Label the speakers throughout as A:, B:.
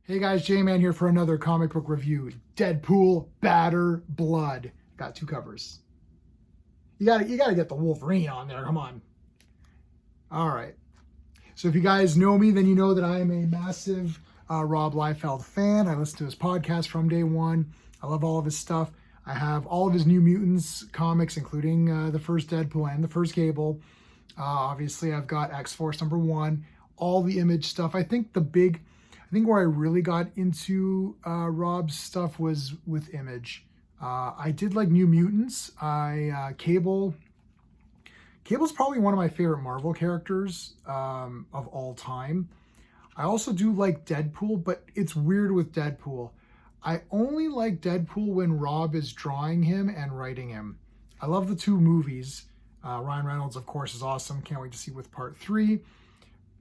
A: Hey guys, J-Man here for another comic book review. Deadpool, Batter, Blood. Got two covers. You gotta get the Wolverine on there, come on. All right. So if you guys know me, then you know that I am a massive Rob Liefeld fan. I listen to his podcast from day one. I love all of his stuff. I have all of his New Mutants comics, including the first Deadpool and the first Cable. Obviously, I've got X-Force #1, all the Image stuff. I think where I really got into Rob's stuff was with Image. I did like New Mutants. Cable's probably one of my favorite Marvel characters of all time. I also do like Deadpool, but it's weird with Deadpool. I only like Deadpool when Rob is drawing him and writing him. I love the two movies. Ryan Reynolds, of course, is awesome. Can't wait to see with part 3.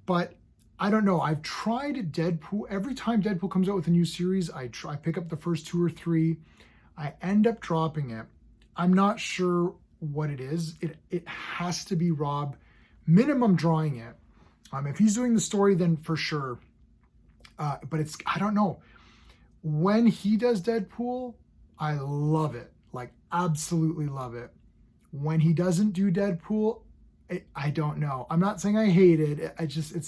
A: But I don't know. I've tried Deadpool. Every time Deadpool comes out with a new series, I pick up the first 2 or 3. I end up dropping it. I'm not sure what it is. It has to be Rob, minimum drawing it. If he's doing the story, then for sure. But I don't know. When he does Deadpool, I love it. Like, absolutely love it. When he doesn't do Deadpool, I don't know. I'm not saying I hate it.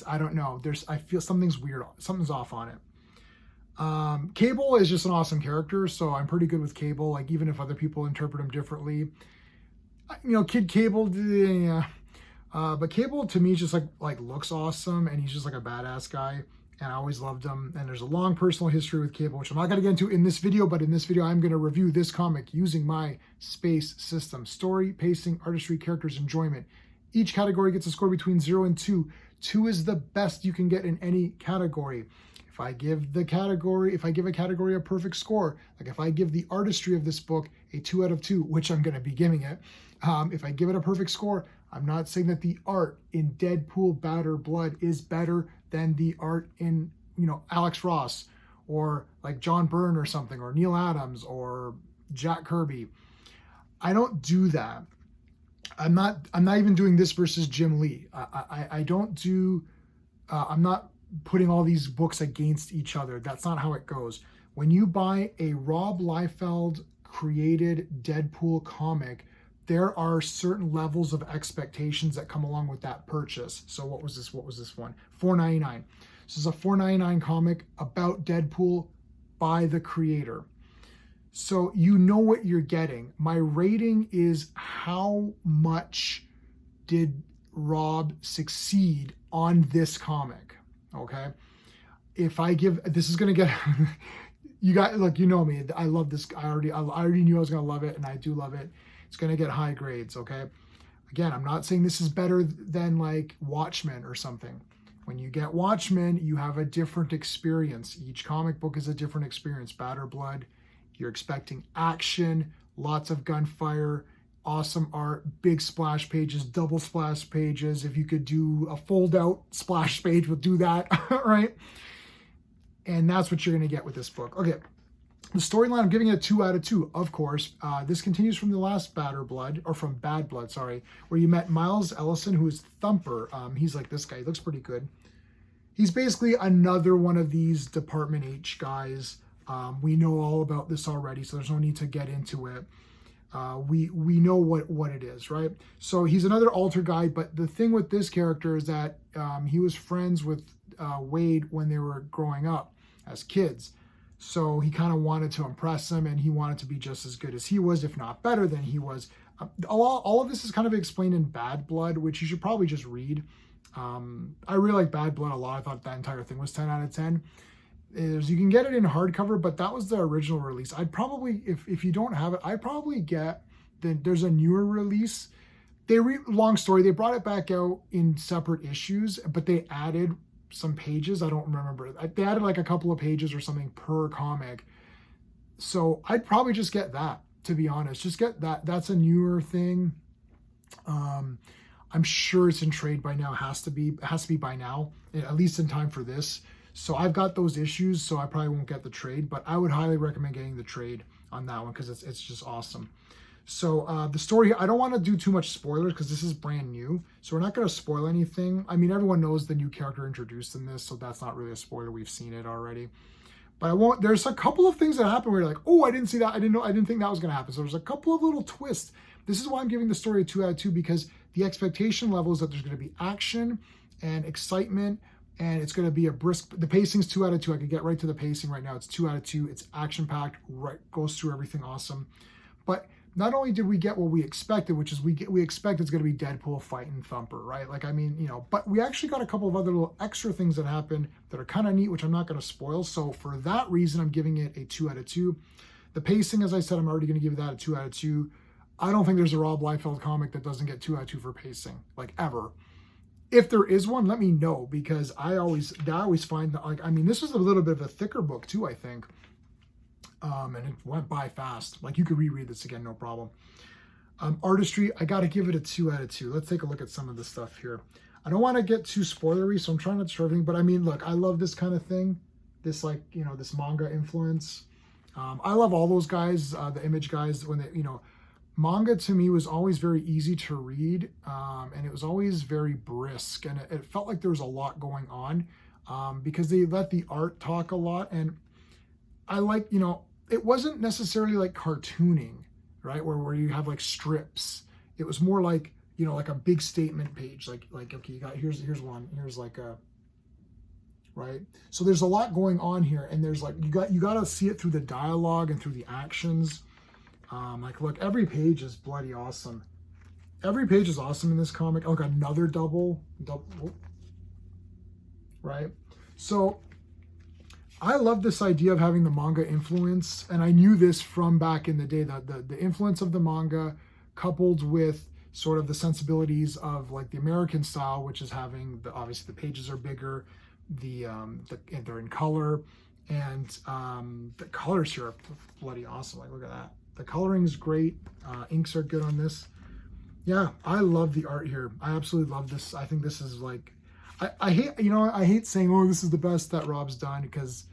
A: I don't know. I feel something's weird. Something's off on it. Cable is just an awesome character, so I'm pretty good with Cable. Like, even if other people interpret him differently, Kid Cable, yeah. But Cable to me just like looks awesome, and he's just like a badass guy, and I always loved him. And there's a long personal history with Cable, which I'm not going to get into in this video, but in this video I'm going to review this comic using my space system: story, pacing, artistry, characters, enjoyment. Each category gets a score between 0 and 2. 2 is the best you can get in any category. If I give a category a perfect score, like if I give the artistry of this book a 2 out of 2, which I'm going to be giving it, if I give it a perfect score, I'm not saying that the art in Deadpool, Batter, Blood is better than the art in, Alex Ross or like John Byrne or something, or Neil Adams or Jack Kirby. I don't do that. I'm not even doing this versus Jim Lee. I don't do, I'm not putting all these books against each other. That's not how it goes. When you buy a Rob Liefeld created Deadpool comic, there are certain levels of expectations that come along with that purchase. So what was this one? $4.99. This is a $4.99 comic about Deadpool by the creator. So you know what you're getting. My rating is how much did Rob succeed on this comic, okay? If I give, this is going to get, you guys, look, you know me. I love this. I already knew I was going to love it, and I do love it. It's going to get high grades, okay? Again, I'm not saying this is better than like Watchmen or something. When you get Watchmen, you have a different experience. Each comic book is a different experience. Batter, Blood, you're expecting action, lots of gunfire, awesome art, big splash pages, double splash pages. If you could do a fold-out splash page, we'll do that, right? And that's what you're going to get with this book. Okay, the storyline, I'm giving it a 2 out of 2, of course. This continues from the last Bad Blood, sorry, where you met Miles Ellison, who is Thumper. He's like this guy. He looks pretty good. He's basically another one of these Department H guys. We know all about this already, so there's no need to get into it. We know what it is, right? So he's another alter guy, but the thing with this character is that he was friends with Wade when they were growing up as kids. So he kind of wanted to impress him, and he wanted to be just as good as he was, if not better than he was. All of this is kind of explained in Bad Blood, which you should probably just read. I really like Bad Blood a lot. I thought that entire thing was 10 out of 10. You can get it in hardcover, but that was the original release. I'd probably, if you don't have it, I'd probably get there's a newer release. Long story, they brought it back out in separate issues, but they added some pages. I don't remember. They added like a couple of pages or something per comic. So I'd probably just get that, to be honest. Just get that. That's a newer thing. I'm sure it's in trade by now. It has to be by now, at least in time for this. So I've got those issues, so I probably won't get the trade, but I would highly recommend getting the trade on that one because it's just awesome. So the story, I don't want to do too much spoilers because this is brand new. So we're not going to spoil anything. I mean, everyone knows the new character introduced in this, so that's not really a spoiler. We've seen it already. But I won't, there's a couple of things that happen where you're like, oh, I didn't see that. I didn't think that was going to happen. So there's a couple of little twists. This is why I'm giving the story a 2 out of 2, because the expectation level is that there's going to be action and excitement, and it's going to be a brisk, the pacing's 2 out of 2. I could get right to the pacing right now. It's 2 out of 2. It's action packed, right, goes through everything awesome. But not only did we get what we expected, which is we expect it's going to be Deadpool fighting Thumper, right? Like, I mean, you know, but we actually got a couple of other little extra things that happened that are kind of neat, which I'm not going to spoil. So for that reason, I'm giving it a 2 out of 2. The pacing, as I said, I'm already going to give that a 2 out of 2. I don't think there's a Rob Liefeld comic that doesn't get 2 out of 2 for pacing, like ever. If there is one, let me know, because I always find that, like, I mean, this was a little bit of a thicker book too, I think. And it went by fast. Like, you could reread this again, no problem. Artistry, I got to give it a 2 out of 2. Let's take a look at some of the stuff here. I don't want to get too spoilery, so I'm trying not to show everything. But I mean, look, I love this kind of thing. This, like, you know, this manga influence. I love all those guys, the Image guys, when they, you know, manga to me was always very easy to read, and it was always very brisk, and it felt like there was a lot going on, because they let the art talk a lot. And I like, you know, it wasn't necessarily like cartooning, right? Where you have like strips. It was more like, you know, like a big statement page. Like okay, you got, here's one. Here's like a, right? So there's a lot going on here, and there's like, you got to see it through the dialogue and through the actions. Like, look, every page is bloody awesome. Every page is awesome in this comic. Look, another double, right? So I love this idea of having the manga influence, and I knew this from back in the day, that the influence of the manga coupled with sort of the sensibilities of like the American style, which is having the, obviously the pages are bigger, they're in color, and the colors here are bloody awesome. Like, look at that. The coloring is great. Inks are good on this. Yeah, I love the art here. I absolutely love this. I think this is like, I hate, you know, I hate saying, oh, this is the best that Rob's done, because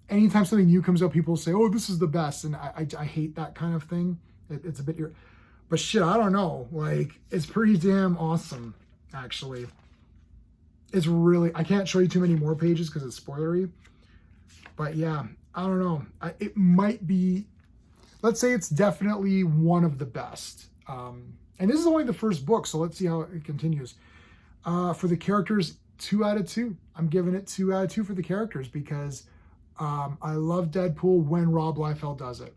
A: anytime something new comes out, people say, oh, this is the best. And I hate that kind of thing. It's a bit, but shit, I don't know. Like, it's pretty damn awesome, actually. It's really, I can't show you too many more pages because it's spoilery. But yeah, I don't know. It might be, let's say it's definitely one of the best. And this is only the first book, so let's see how it continues. For the characters, 2 out of 2. I'm giving it 2 out of 2 for the characters, because I love Deadpool when Rob Liefeld does it.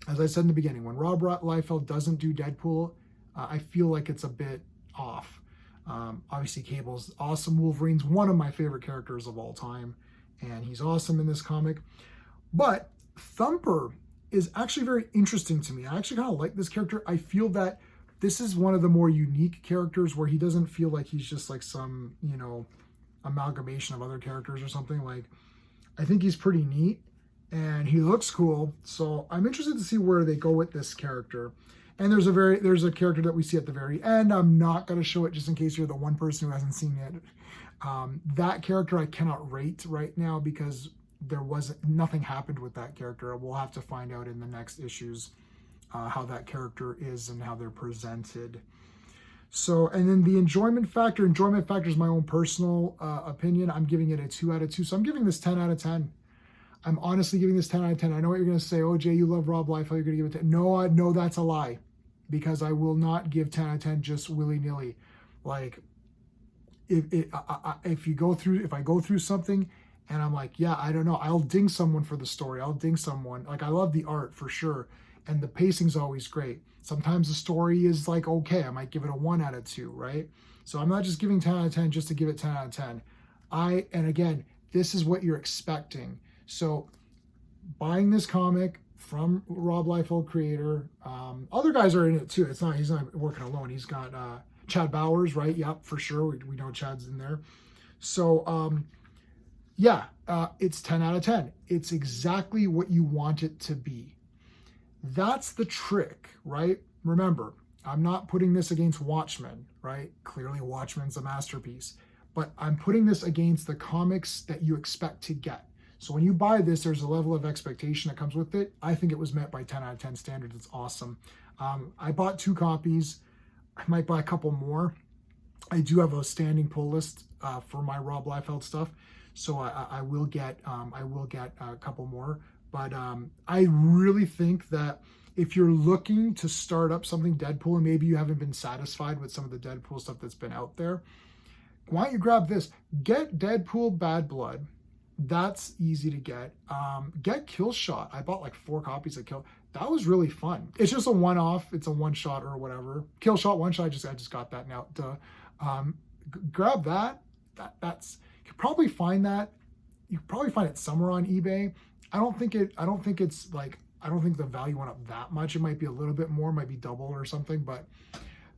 A: As I said in the beginning, when Rob Liefeld doesn't do Deadpool, I feel like it's a bit off. Obviously, Cable's awesome. Wolverine's one of my favorite characters of all time, and he's awesome in this comic. But Thumper is actually very interesting to me. I actually kind of like this character. I feel that this is one of the more unique characters where he doesn't feel like he's just like some, you know, amalgamation of other characters or something. Like, I think he's pretty neat and he looks cool. So I'm interested to see where they go with this character. And there's a character that we see at the very end. I'm not going to show it just in case you're the one person who hasn't seen it. That character I cannot rate right now because nothing happened with that character. We'll have to find out in the next issues how that character is and how they're presented. So, and then the enjoyment factor is my own personal opinion. I'm giving it a 2 out of 2. So I'm giving this 10 out of 10. I'm honestly giving this 10 out of 10. I know what you're going to say. Oh, Jay, you love Rob Liefeld. You're going to give it 10. No, that's a lie, because I will not give 10 out of 10 just willy-nilly. Like, if I go through something and I'm like, yeah, I don't know, I'll ding someone for the story. I'll ding someone. Like, I love the art for sure. And the pacing's always great. Sometimes the story is like, okay, I might give it a 1 out of 2, right? So I'm not just giving 10 out of 10 just to give it 10 out of 10. And again, this is what you're expecting. So buying this comic from Rob Liefeld, creator, other guys are in it too. He's not working alone. He's got Chad Bowers, right? Yep, for sure. We know Chad's in there. So it's 10 out of 10. It's exactly what you want it to be. That's the trick, right? Remember, I'm not putting this against Watchmen, right? Clearly Watchmen's a masterpiece, but I'm putting this against the comics that you expect to get. So when you buy this, there's a level of expectation that comes with it. I think it was met by 10 out of 10 standards. It's awesome. I bought 2 copies. I might buy a couple more. I do have a standing pull list for my Rob Liefeld stuff, so I will get a couple more. But I really think that if you're looking to start up something Deadpool and maybe you haven't been satisfied with some of the Deadpool stuff that's been out there, why don't you grab this? Get Deadpool Bad Blood. That's easy to get. Get Kill Shot. I bought like 4 copies of Kill. That was really fun. It's just a one-off. It's a one-shot or whatever. Kill Shot, one shot. I just got that now. Grab that. That's you could probably find that. You could probably find it somewhere on eBay. I don't think the value went up that much. It might be a little bit more, might be double or something, but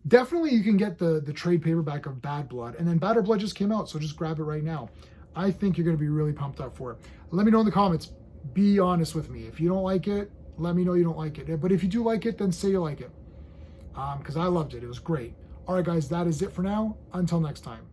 A: definitely you can get the trade paperback of Bad Blood. And then Badder Blood just came out, so just grab it right now. I think you're going to be really pumped up for it. Let me know in the comments. Be honest with me. If you don't like it, let me know you don't like it. But if you do like it, then say you like it. Because I loved it. It was great. All right, guys, that is it for now. Until next time.